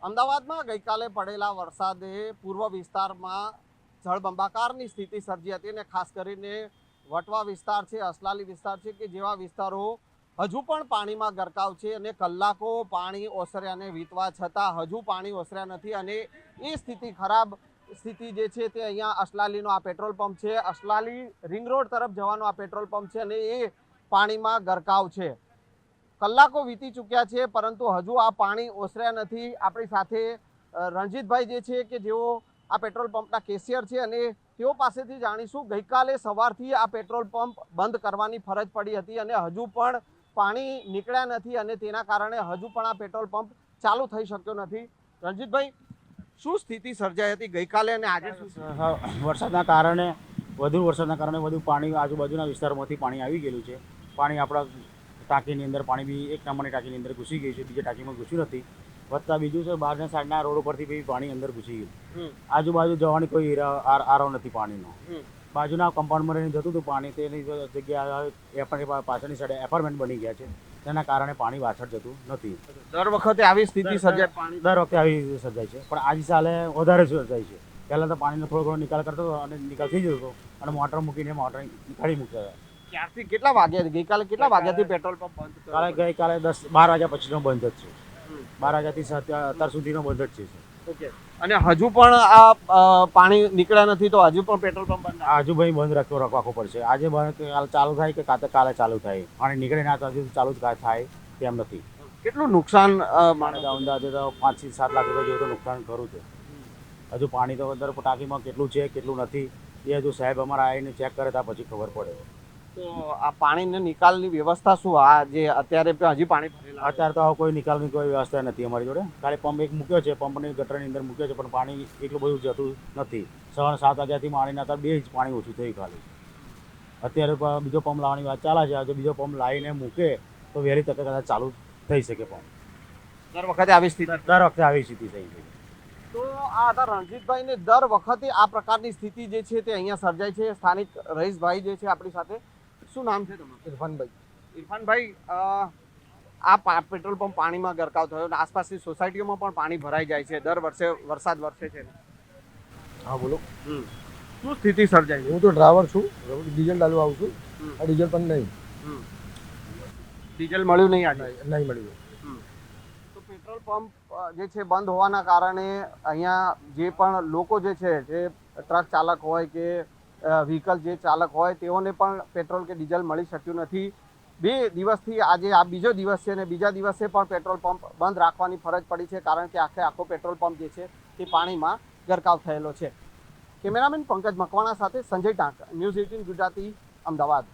અમદાવાદમાં ગઈકાલે પડેલા વરસાદે પૂર્વ વિસ્તારમાં જળબંબાકારની સ્થિતિ સર્જી હતી અને ખાસ કરીને વટવા વિસ્તાર છે, અસલાલી વિસ્તાર છે કે જેવા વિસ્તારો હજુ પણ પાણીમાં ગરકાવ છે અને કલાકો પાણી ઓસર્યાને વીતવા છતાં હજુ પાણી ઓસર્યા નથી અને એ સ્થિતિ ખરાબ સ્થિતિ જે છે તે અહીંયા અસલાલીનો આ પેટ્રોલ પંપ છે, અસલાલી રિંગ રોડ તરફ જવાનો આ પેટ્રોલ પંપ છે અને એ પાણીમાં ગરકાવ છે। કલાકો વીતી ચૂક્યા છે પરંતુ હજુ આ પાણી ઓસર્યા નથી। આપણી સાથે રણજીતભાઈ જે છે કે જેઓ આ પેટ્રોલ પંપના કેશિયર છે અને તેઓ પાસેથી જાણીશું ગઈકાલે સવારથી આ પેટ્રોલ પંપ બંધ કરવાની ફરજ પડી હતી અને હજુ પણ પાણી નીકળ્યા નથી અને તેના કારણે હજુ પણ આ પેટ્રોલ પંપ ચાલુ થઈ શક્યો નથી। રણજીતભાઈ, શું સ્થિતિ સર્જાઈ હતી ગઈકાલે અને આજે? વરસાદના કારણે વધુ પાણી આજુબાજુના વિસ્તારોમાંથી પાણી આવી ગયેલું છે। પાણી આપણા ટાંકીની અંદર પાણી બી એક નંબરની ટાંકીની અંદર ઘૂસી ગયું છે, બીજી ટાંકીમાં ઘૂસ્યું નથી। વધતા બીજું છે બહારના સાઈડના રોડ ઉપરથી બી પાણી અંદર ઘૂસી ગયું। આજુબાજુ જવાની કોઈ આરો નથી પાણીનો। બાજુના કમ્પાઉન્ડમાં જતું હતું પાણી, તેની જગ્યા પાછળની સાઈડે એપાર્ટમેન્ટ બની ગયા છે, તેના કારણે પાણી પાછળ જતું નથી। દર વખતે આવી સ્થિતિ સર્જાય? દર વખતે આવી સર્જાય છે, પણ આજ સાલે વધારે સર્જાય છે। પહેલાં તો પાણીનો થોડો ઘણો નિકાલ કરતો હતો અને નિકાલ થઈ જતો હતો અને મોટર મૂકીને મોટર નીકાળી મૂકતા હતા। ક્યારથી કેટલા વાગ્યા ગઈકાલે કેટલા વાગ્યાથી પેટ્રોલ પંપ બંધ? ગઈકાલે 12 વાગ્યા પછીનો બંધ જ છે। 12 વાગ્યાથી અત્યાર સુધીનો બંધ જ છે। ઓકે, અને હજુ પણ આ પાણી નીકળ્યા નથી તો હજુ પણ પેટ્રોલ પંપ બંધ? હજુ ભાઈ બંધ રાખવો પડશે। આજે બંધ ચાલુ થાય કે કાલે ચાલુ થાય, પાણી નીકળે ના તો હજુ ચાલુ થાય તેમ નથી। કેટલું નુકસાન? અંદાજે તો 5 થી 7 લાખ રૂપિયા જેવું તો નુકસાન ખરું છે। હજુ પાણી તો અંદર ટાંકીમાં કેટલું છે કેટલું નથી એ હજુ સાહેબ અમારા આવીને ચેક કરે ત્યાં પછી ખબર પડે। તો આ પાણીના નિકાલની વ્યવસ્થા શું? આ જે અત્યારે હજી પાણી ભરેલા? અત્યારે તો કોઈ નિકાલની કોઈ વ્યવસ્થા નથી અમારી જોડે। ખાલી પંપ એક મૂક્યો છે, પંપની ગટરની અંદર મૂક્યો છે, પણ પાણી એટલું બધું જતું નથી। સવારના 7 વાગ્યાથી પાણીના તો 2 ઇંચ પાણી ઓછું થયું ખાલી। અત્યારે બીજો પંપ લાવવાની વાત ચાલે છે। જો બીજો પંપ લાવીને મૂકે તો વહેલી તકે કદાચ ચાલુ થઈ શકે પંપ। દર વખતે આવી સ્થિતિ થઈ ગઈ। તો આ હતા રણજીતભાઈ ને દર વખતે આ પ્રકારની સ્થિતિ જે છે તે અહીંયા સર્જાય છે। સ્થાનિક રહીશભાઈ જે છે આપણી સાથે, શું નામ છે તમારું? ઇરફાનભાઈ। ઇરફાનભાઈ, આ પેટ્રોલ પંપ પાણીમાં ગરકાવ થયો અને આસપાસની સોસાયટીઓમાં પણ પાણી ભરાઈ જાય છે દર વર્ષે વરસાદ વરસે છે? હા બોલો, શું સ્થિતિ સર્જાય? હું તો ડ્રાઈવર છું, ડીઝલ ડાલવા આવું છું। આ ડીઝલ પણ નહીં ડીઝલ મળ્યું નહીં આજે? નહીં મળ્યું। તો પેટ્રોલ પંપ જે છે બંધ હોવાના કારણે અહીંયા જે પણ લોકો જે છે, જે ટ્રક ચાલક હોય કે વ્હીકલ જે ચાલક હોય તેઓને પણ પેટ્રોલ કે ડીઝલ મળી શક્યું નથી। 2 દિવસથી આજે આ બીજો દિવસ છે અને બીજા દિવસે પણ પેટ્રોલ પંપ બંધ રાખવાની ફરજ પડી છે કારણ કે આખો પેટ્રોલ પંપ જે છે તે પાણીમાં ગરકાવ થયેલો છે। કેમેરામેન પંકજ મકવાણા સાથે સંજય ટાંક, ન્યૂઝ 18 ગુજરાતી, અમદાવાદ।